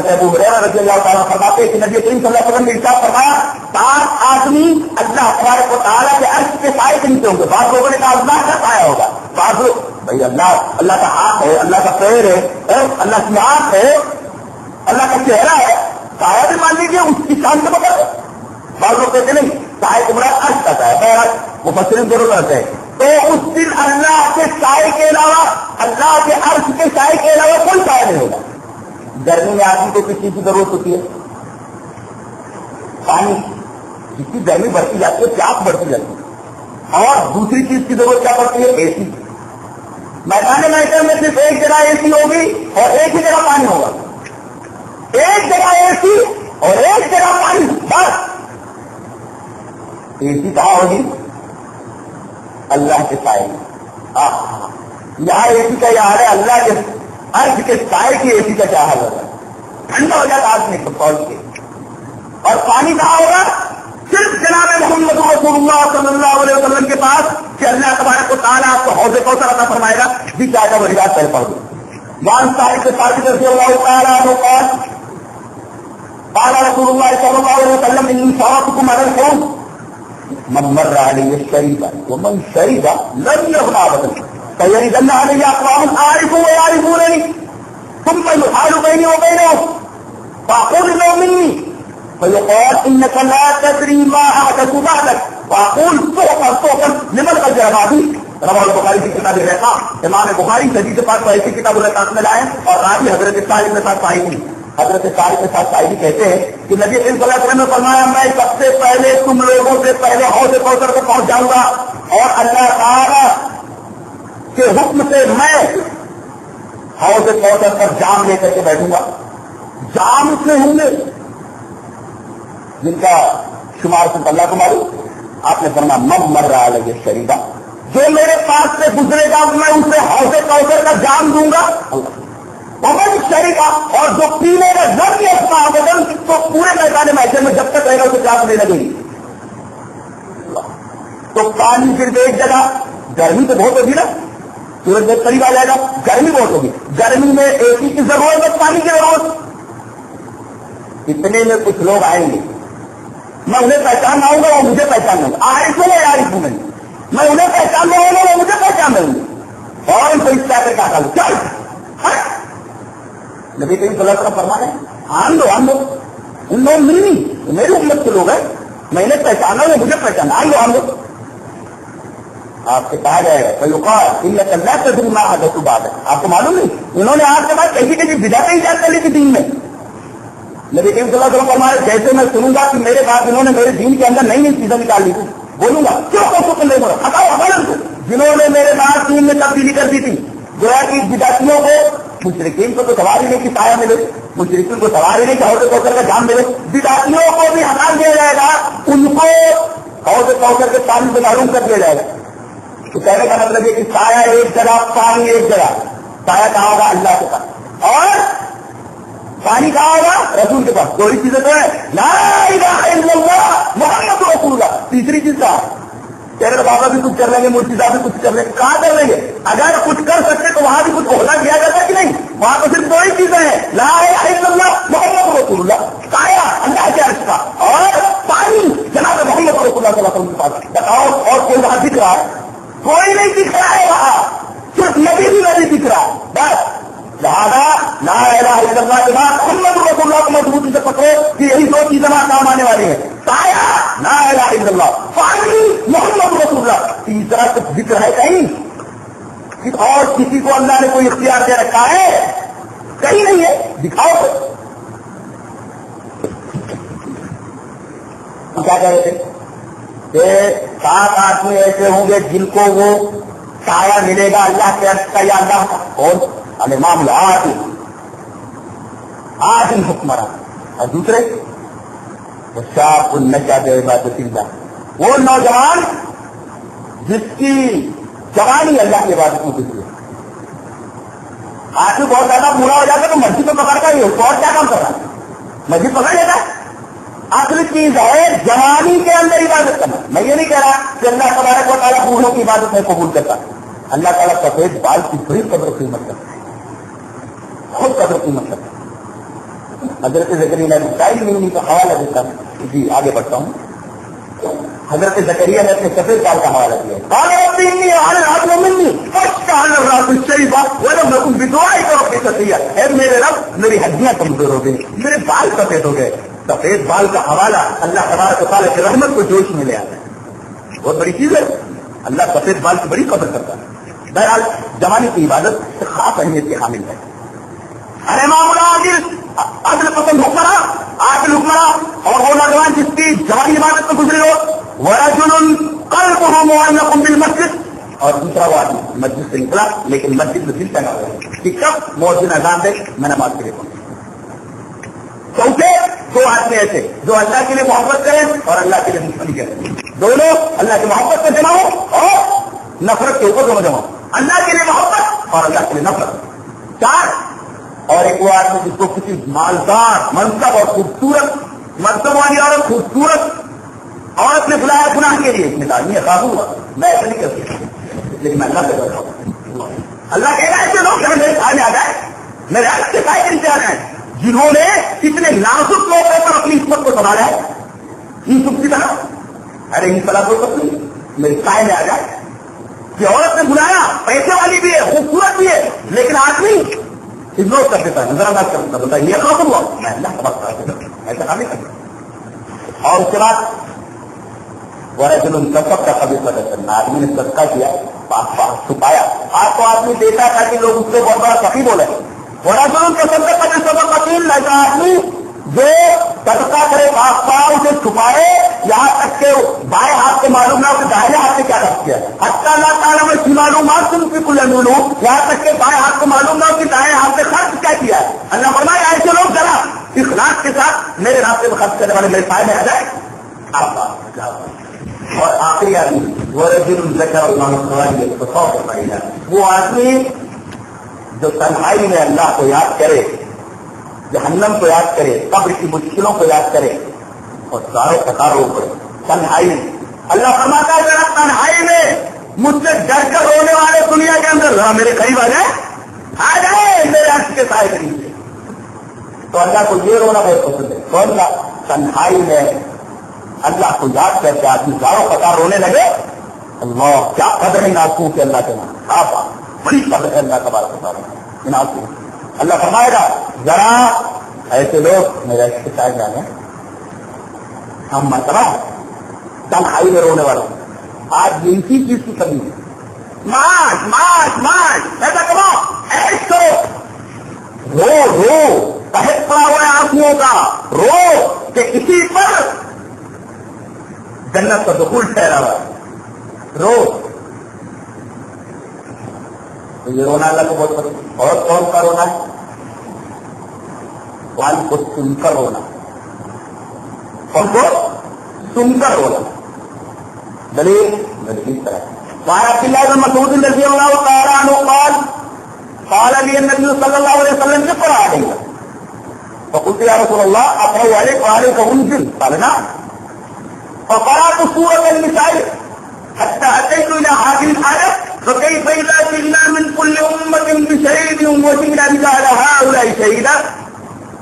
S1: ابو ہریرہ رضی اللہ تعالیٰ فرماتے ہیں کہ نبی کریم صلی اللہ علیہ وسلم نے ارشاد فرمایا 7 آدمی اللہ تبارک و تعالیٰ کے عرش کے سائے کے نیچے ہوں گے. بعض لوگوں نے کہا اللہ کا سایہ ہوگا, بعض لوگ بھائی اللہ کا ہاتھ ہے, اللہ کا پیر ہے, اللہ کی آنکھ ہے, اللہ کا چہرہ ہے, سایہ بھی مان لیجیے اس کی شان سے بتا. بعض لوگ کہتے نہیں سائے کو مراد عرش کا سایہ, بہرحال مفسرین ضرور کرتے ہیں. تو اس دن اللہ کے سائے کے علاوہ, اللہ کے عرش کے سائے کے علاوہ کوئی سایہ نہیں ہوگا. گرمی میں آدمی کو کس چیز کی ضرورت ہوتی ہے؟ پانی. جس کی گرمی بڑھتی جاتی ہے پیاس بڑھتی جاتی ہے. اور دوسری چیز کی ضرورت کیا پڑتی ہے؟ اے سی. میدان محشر میں صرف ایک جگہ اے سی ہوگی اور ایک ہی جگہ پانی ہوگا. ایک جگہ اے سی اور ایک جگہ پانی, بس. اے سی کہاں ہوگی؟ اللہ کے سائے میں. یہاں اے سی کا یہ حال ہے, اللہ کے عرش کے سائے کی اے سی کا کیا حال ہوگا؟ ٹھنڈا ہو جاتا آدمی کو پہنچ کے. اور پانی کہاں ہوگا؟ صرف جناب محمد رسول اللہ صلی اللہ علیہ وسلم کے پاس, کہ اللہ تبارک و تعالیٰ آپ کو حوض کوثر عطا فرمائے گا. جی کیا کا وجہ پہلے پڑھ دو. وان صاحب کے ساتھ رضی اللہ تعالیٰ عنہ قال رسول اللہ صلی اللہ علیہ وسلم ان صلاتكم على الحوض من مر علیہ شریبا ومن شریبا لم یغن ابدا فیرضن علیہ اقوام عارفوا ویعرفوننی ثم یحال بینی وبینہم فاقول انہم منی فیقال انک لا تدری ما احدث بعدک فاقول سوقا لمن قد جاء رواہ البخاری کی کتاب الرقاق امام بخاری حدیث پاک کو ایسی کتاب الرقاق میں لائے اور راوی حضرت صالح کے ساتھ صحیح حضرت صالح کے ساتھ صحیح کہتے ہیں کہ نبی صلی اللہ علیہ وسلم نے فرمایا میں سب سے پہلے تم لوگوں سے پہلے حوض کوثر کو پہنچ جاؤں گا اور اللہ تعالیٰ کے حکم سے میں حوض کوثر پر جام لے کر کے بیٹھوں گا. جام سے ہوں گے جن کا شمار صرف اللہ کو معلوم. آپ نے فرمایا من مر رہا ہے شریبا جو میرے پاس سے گزرے گا میں اسے حوض کوثر کا جام دوں گا. ومن شریبا اور جو پینے کا لم یغن ابدا تو پورے میدان محشر میں جب تک رہے گا اسے پیاس نہیں لگے گی. تو پانی صرف ایک جگہ گرمی تو بہت ہوگی نا سورج بہت قریب آ جائے گا گرمی بہت ہوگی گرمی میں اے سی کی ضرورت ہے پانی کی ضرورت. اتنے میں کچھ لوگ آئیں گے میں انہیں پہچان آؤں گا وہ مجھے پہچان لوں گا عارفوں میں عارفوں میں میں انہیں پہچان لوں گا وہ مجھے پہچان لوں گے اور ان کو اس طرح کیا کروں چل نبی کریم صلی اللہ علیہ وسلم فرما رہے ہیں آن لو ان لوگ ملنی میری امت کے لوگ ہیں میں انہیں پہچانا وہ مجھے پہچانا آن لو آپ سے کہا جائے گا فیقال انک لا تدری ما احدث بعدک. آپ کو معلوم نہیں انہوں نے آپ کے بعد کیسی بدعتیں ایجاد کر لی تھی دین میں. نبی کریم صلی اللہ علیہ وسلم فرما رہے جیسے میں سنوں گا کہ میرے بعد انہوں نے میرے دین کے اندر نئی نئی چیزیں نکال لی تھی بولوں گا کیوں کو نہیں بولا ہٹاؤ ہٹاؤ کو جنہوں نے میرے بعد دین میں تبدیلی کر دی تھی گویا کہ بدعتیوں کو مشرکین کو تو سوال ہی نہیں کہ سایہ ملے مشرکین کو سوال ہی نہیں کہ حوض کوثر کا جام ملے بدعتیوں کو بھی ہٹا دیا جائے گا ان کو حوض کوثر کے پانی سے محروم کر دیا جائے گا. تو کہنے کا مطلب یہ کہ سایہ ایک جگہ پانی ایک جگہ سایہ کہاں ہوگا اللہ کے پاس اور پانی کہاں ہوگا رسول کے پاس. دو ہی چیزیں تو ہے لا الہ الا اللہ محمد رسول اللہ. تیسری چیز کا تیرے بابا بھی کچھ کر لیں گے مفتی صاحب بھی کچھ کر لیں گے کہاں کر لیں گے اگر کچھ کر سکتے تو وہاں بھی کچھ عہدہ کیا جاتا کہ نہیں. وہاں تو صرف دو ہی چیزیں ہیں لا الہ الا اللہ محمد رسول اللہ. سایہ اللہ کے عرش کا اور پانی جناب محمد رسول اللہ صلی اللہ علیہ وسلم کے پاس. بتاؤ اور کوئی وہاں دکھ رہا ہے کوئی نہیں دکھ رہا ہے وہاں صرف نبی بھی نہیں دکھ رہا ہے بس. لہٰذا لا الہ الا اللہ کے بعد محمد رسول اللہ کو مضبوطی سے پکڑو کہ یہی دو چیزیں وہاں کام آنے والی ہیں. سایہ لا الہ الا اللہ پانی محمد رسول اللہ. تیسرا کچھ ذکر ہے کہیں اور کسی کو اللہ نے کوئی اختیار دے رکھا ہے کہیں نہیں ہے دکھاؤ. کیا کہہ رہے تھے کہ 7 آدمی ایسے ہوں گے جن کو وہ سایہ ملے گا اللہ کے عرش کا یا اللہ کا. اور الامام العادل عادل حکمران اور دوسرے شاپ النشا عبادت اللہ وہ نوجوان جس کی جوانی اللہ کی عبادت میں گزری. آدمی بہت زیادہ برا ہو جاتا ہے تو مسجد میں پکڑ کر یہ اور کیا کام کر رہا ہے مسجد پکڑ لیتا ہے. اصل چیز ہے جوانی کے اندر عبادت کرنا. میں یہ نہیں کہہ رہا کہ اللہ تبارک و تعالیٰ بوڑھوں کی عبادت میں قبول کرتا. اللہ تعالیٰ سفید بال کی بڑی قدر و قیمت کرتا ہے خود قدر و قیمت کرتا ہے. حضرت زکریا نے ٹائم کا حوالہ دیتا ہوں جی آگے بڑھتا ہوں. حضرت زکریا نے اپنے سفید بال کا حوالہ دیا میرے رب میری ہڈیاں کمزور ہو گئی میرے بال سفید ہو گئے. سفید بال کا حوالہ اللہ تبارک و تعالیٰ کی رحمت کو جوش میں لے آتا ہے. بہت بڑی چیز ہے. اللہ سفید بال کی بڑی قدر کرتا ہے. بہرحال جوانی کی عبادت خاص اہمیت کے حامل ہے. ارے معاملہ عادل پسند حکمراں اور وہ نوجوان جس کی جوانی عبادت میں گزری ہو ورجل قلبه معلق بالمسجد اور دوسرا وہ آدمی مسجد سے نکلا لیکن مسجد میں دل ٹنگا ہوا ہے کہ کب مؤذن اذان دے میں نماز کے لیے پہنچوں. چوتھے 2 آدمی ایسے جو اللہ کے لیے محبت کریں اور اللہ کے لیے دشمنی کریں. دونوں اللہ کی محبت میں جمع ہو اور نفرت کے اوپر جمع ہو. اللہ کے لیے محبت اور اللہ کے لیے نفرت. 4 اور ایک وہ آدمی جس کو کسی مالدار منصب اور خوبصورت منصب والی اور خوبصورت عورت نے بلایا گناہ کے لیے اس نے کہا ہوا میں ایسا نہیں کر سکتا لیکن میں اللہ سے ڈرتا ہوں. اللہ کہہ رہا ہے ایسے لوگ میرے سامنے آ جائے میرے حق کے قائل سے آ جائیں جنہوں نے اتنے نازک موقع پر اپنی عصمت کو سنبھالا ہے. یوسف کی طرح ارے ان سلا کو میری سائے میں آ جائے کہ عورت نے بلایا، پیسے والی بھی ہے، خوبصورت بھی ہے، لیکن آدمی اگنور کر دیتا ہے، نظر انداز کر دیتا ہے، بتائیے یہ خاص ہوا میں اللہ تبارک ایسا کام نہیں کرتا. اور اس کے بعد ورجل تصدق بصدقة، آدمی نے صدقہ کیا، چھپایا. آپ کو آدمی دیتا تھا کہ لوگ اس سے بہت بڑا سخی بولے. ورجل تصدق بصدقة، ایسا آدمی جو صدقہ کرے اسے چھپائے، یہاں تک کہ بائیں ہاتھ سے معلوم نہ ہو کہ دائیں ہاتھ سے کیا خرچ کیا. حتی اللہ تعالیٰ میں کی معلومات تم کی کل نولوں، یہاں تک کہ بائیں ہاتھ کو معلوم نہ ہو کہ دائیں ہاتھ سے خرچ کیا کیا ہے. اللہ فرمایا ایسے لوگ ذرا اخلاص کے ساتھ میرے راستے میں خرچ کرنے والے میرے پائے میں آ جائے. اور آخری آدمی ورجل ذکر اللہ خالصا، وہ آدمی جو تنہائی میں اللہ کو یاد کرے، جہنم کو یاد کرے، قبر کی مشکلوں کو یاد کرے اور سارے قطاروں پر تنہائی میں. اللہ فرماتا ہے ذرا تنہائی میں مجھ سے ڈر کر رونے والے دنیا کے اندر ذرا میرے قریب آ جائے میرے عرش کے سائے قریب سے. تو اللہ کو یہ رونا بہت پسند ہے. تو اللہ تنہائی میں اللہ کو یاد کر کے آدمی زاروں قطار رونے لگے. اللہ کیا قدر ہے ان آنسوؤں کے، اللہ کے نام آپ بڑی قدر ہے اللہ تبارک و تعالیٰ ان آنسوؤں. اللہ فرمائے گا ذرا ایسے لوگ میرے عرش کے سائے جانے. ہم مرتبہ تنہائی میں رونے والا ہوں. آج یہ اسی چیز کی کمی ہے. ماش ماش ماش ایسا کرو، ایش کرو، رو قحط پڑا ہوا ہے آنسوؤں کا، رو کہ اسی پر جنت کا دخول ٹھہرا ہوا ہے. رو تو یہ رونا اللہ کو بہت پسند. اور کون کا رونا ہے؟ قرآن کو سن کر رونا. کون کو سن کر رونا. دلیل اس طرح وعن عبد الله بن مسعود رضي الله تعالى عنه قال لي النبي صلى الله عليه وسلم اقرأ عليك، فقلت يا رسول الله اقرأ عليك وعليك انزل؟ قال نعم. فقرأت سورة النساء حتى أتيت إلى هذه الآية فكيف إذا جئنا من كل أمة بشهيد وجئنا بك على هؤلاء شهيدا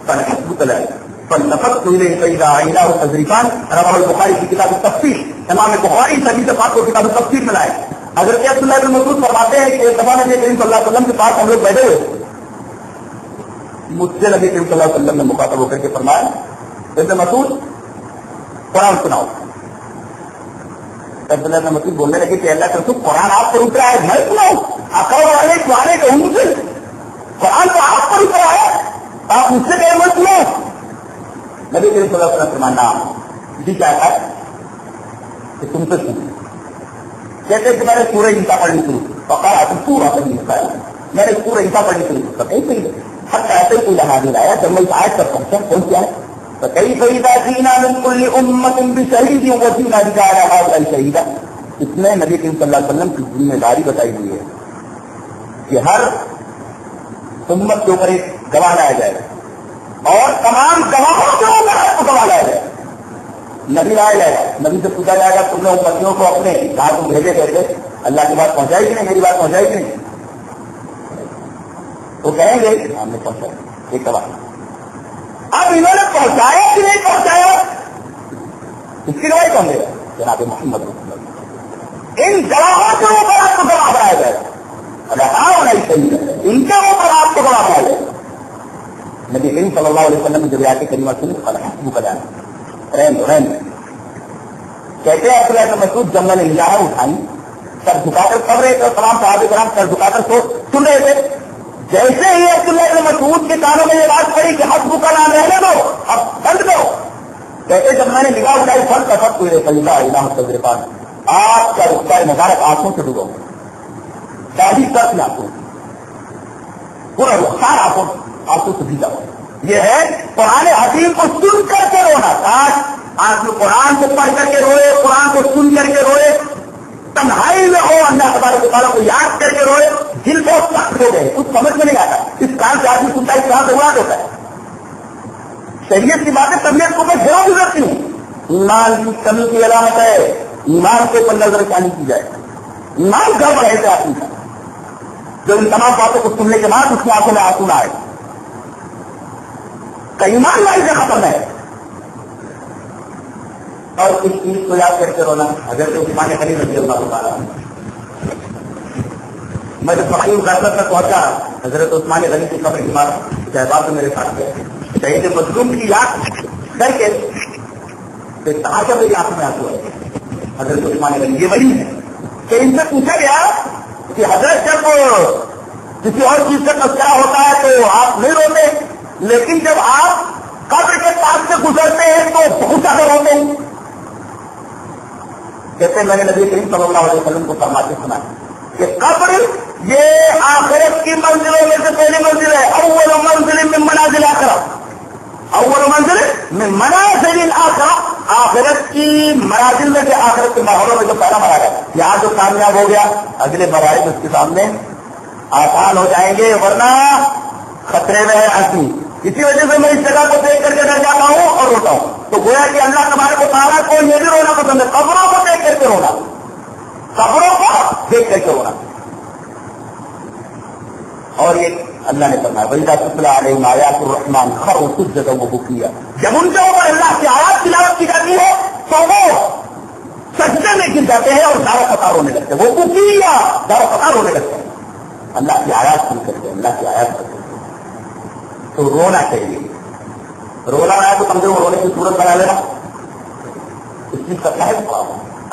S1: قال حسبك ذلك. فالتفت إليه فإذا عيناه تذرفان. رواه البخاري في كتاب التفسير. امام بخاری سبھی سے پاک کو کتاب التفسیر میں لائے. حضرت عبداللہ بن مسعود فرماتے ہیں کہ ایک دفعہ نبی کریم صلی اللہ علیہ وسلم کے پاس ہم لوگ بیٹھے ہوئے. مجھ سے نبی کریم صلی اللہ علیہ وسلم نے مخاطب ہو کر کے فرمایا ابن مسعود قرآن سناؤ. عبداللہ بن مسعود بولنے لگے کہ اللہ کے رسول قرآن آپ پر اترا ہے میں سناؤں؟ اقرأ علیک وعلیک انزل، قرآن تو آپ پر اترا ہے آپ مجھ سے کہے میں سناؤں؟ نبی کریم صلی اللہ علیہ وسلم فرمانا جی کیا ہے کہ تم سے سن. کہتے کہ میں نے سورہ نساء پڑھنی شروع کی. فقال تم پورا پڑھنی بتایا میں نے سورہ نساء پڑھنی شروع کی. کہیں صحیح ہر کہتے کوئی لحاظ نہیں لایا. جب میں اس آیت پر پہنچا کون سی آیت؟ فكيف إذا جئنا من كل أمة بشهيد وجئنا بك على هؤلاء شهيدا. اس میں نبی کریم صلی اللہ علیہ وسلم کی ذمہ داری بتائی ہوئی ہے کہ ہر امت کے اوپر ایک گواہ لایا جائے گا اور تمام گواہوں کے اوپر آپ کو گواہ لایا جائے گا. نبی لایا جائے گا. نبی سے پوچھا جائے گا تم نے امتیوں کو اپنے جہاں تم بھیجے گئے تھے اللہ کی بات پہنچائی کہ نہیں، میری بات پہنچائی کہ نہیں؟ وہ کہیں گے ہم نے پہنچایا. ایک گواہ. اب انہوں نے پہنچایا کہ نہیں پہنچایا اس کی گواہی کون دے گا؟ جناب محمد رسول اللہ. ان گواہوں کے اوپر آپ کو گواہ بنایا جائے گا. اگر ہونا ہی صحیح ہے ان کے اوپر آپ کو گواہ بنایا جائے گا. نبی کریم صلی اللہ علیہ وسلم جب آیت کریمہ سنی وہ کا جانا رہن کہتے ہیں عبداللہ بن مسعود جب میں نے نگاہ اٹھائی سر جھکا کر پڑھ رہے تھے، تمام صحابہ کرام سر جھکا کر سن رہے تھے. جیسے ہی عبداللہ بن مسعود کے کانوں میں یہ بات پڑی کہ حسبک کا نام رہنے دو اب بند دو، کہتے جب میں نے نگاہ اٹھائی فن کا فرق ہوئے فیضا الہ تجربان آپ کا رخسا مبارک آنکھوں سے ڈوبو داڑھی کر میں آنکھوں پورا رخسار آنکھوں سے بھیجا ہوا. یہ ہے قرآن حکیم کو سن کر کے رونا. کاش آپ لوگ قرآن کو پڑھ کر کے روئے، قرآن کو سن کر کے روئے، تنہائی میں ہو اللہ تبارک و تعالیٰ کو یاد کر کے روئے. دل بہت سخت ہو گئے، کچھ سمجھ میں نہیں آتا. اس کام سے آدمی سنتا ہے کہاں سے واد ہوتا ہے. شریعت کی باتیں طبیعت کو میں ضرور گزرتی ہوں. ایمان کی کمی کی علامت ہے ایمان کے اوپر نظر ثانی کی جائے. ایمان گڑبڑ ہے آدمی کا جو ان تمام باتوں کو سننے کے بعد اس کی آنکھوں میں آنسو نہ آئے. ایمان لائی سے ختم ہے. اور اس چیز کو یاد کرتے رونا. حضرت عثمان غنی رضی اللہ تعالیٰ. میں جب فقیر غزوہ تک پہنچا حضرت عثمان غنی کی قبر کی بات شہباز میرے ساتھ گئے. شہید مظلوم کی یاد کر کے تحاشا میری آنکھ میں آنسو ہے. حضرت عثمان غنی یہ وہی ہے کہ ان سے پوچھا گیا کہ حضرت جب کسی اور چیز کا تذکرہ ہوتا ہے تو آپ نہیں روتے, لیکن جب آپ قبر کے پاس سے گزرتے ہیں تو بہت زیادہ روتے ہیں. کہتے ہیں میں نے نبی کریم صلی اللہ علیہ وسلم کو فرماتے سنا کہ قبر یہ آخرت کی منزلوں میں سے پہلی منزل ہے. اول منزل من منازل آخرت, اول منزل من منازل آخرت, آخرت کی منازل میں سے آخرت کے ماحولوں میں جو پہلا مراحل ہے. یہاں جو کامیاب ہو گیا اگلے مراحل اس کے سامنے آسان ہو جائیں گے, ورنہ خطرے میں ہے آدمی. اسی وجہ سے میں اس جگہ کو دیکھ کر کے ڈر جاتا ہوں اور روتا ہوں. تو گویا کہ اللہ تبارک و تعالیٰ کو یہ بھی رونا پسند ہے, قبروں کو دیکھ کر کے رونا, قبروں کو دیکھ کر کے رونا. اور یہ اللہ نے فرمایا وَإِذَا تُتْلَىٰ عَلَيْهِمْ آيَاتُ الرَّحْمَٰنِ خَرُّوا سُجَّدًا وَبُكِيًّا. جب ان کے اوپر اللہ کی آیات تلاوت کی جاتی ہے تو وہ سجدے میں گر جاتے ہیں اور دارو پتار ہونے لگتے ہیں. وہ بکیا دارو پتار ہونے لگتے ہیں اللہ کی آیات سن کر کے, اللہ کی آیات سن کر کے. تو رونا چاہیے. رونا ہے تو کمزور رونے کی صورت بنا لینا, اس چیز کا کیا ہے.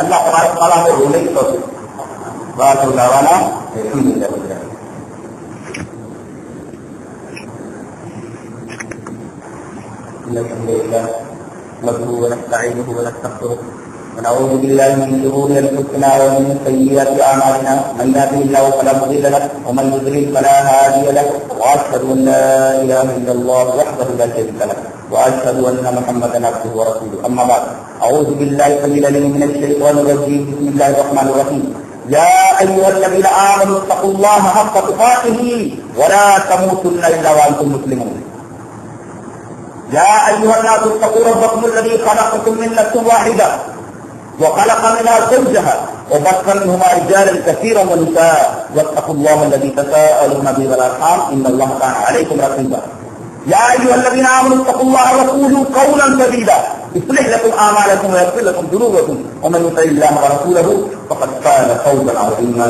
S1: اللہ تبارک تعالیٰ ہمیں رونے کی توفیق بات ہو جاوانا نحمده ونستعينه ونستغفره ونعوذ بالله من شرور انفسنا ومن سيئات اعمالنا من يهده الله فلا مضل له ومن يضلل فلا هادي له واشهد ان لا اله الا الله وحده لا شريك له واشهد ان محمدا عبده ورسوله. اما بعد اعوذ بالله السميع العليم من الشيطان الرجيم. بسم الله الرحمن الرحيم. يا ايها الذين امنوا اتقوا الله حق تقاته ولا تموتن الا وانتم مسلمون. يا ايها الناس اتقوا ربكم الذي خلقكم من نفس واحده وخلق منها زوجها وبث منهما رجالا كثيرا ونساء واتقوا الله الذي تساءلون به والارحام ان الله كان عليكم رقيبا. يا ايها الذين امنوا اتقوا الله وقولوا قولا سديدا يصلح لكم اعمالكم ويغفر لكم ذنوبكم ومن يطع الله ورسوله فقد فاز فوزا عظيما.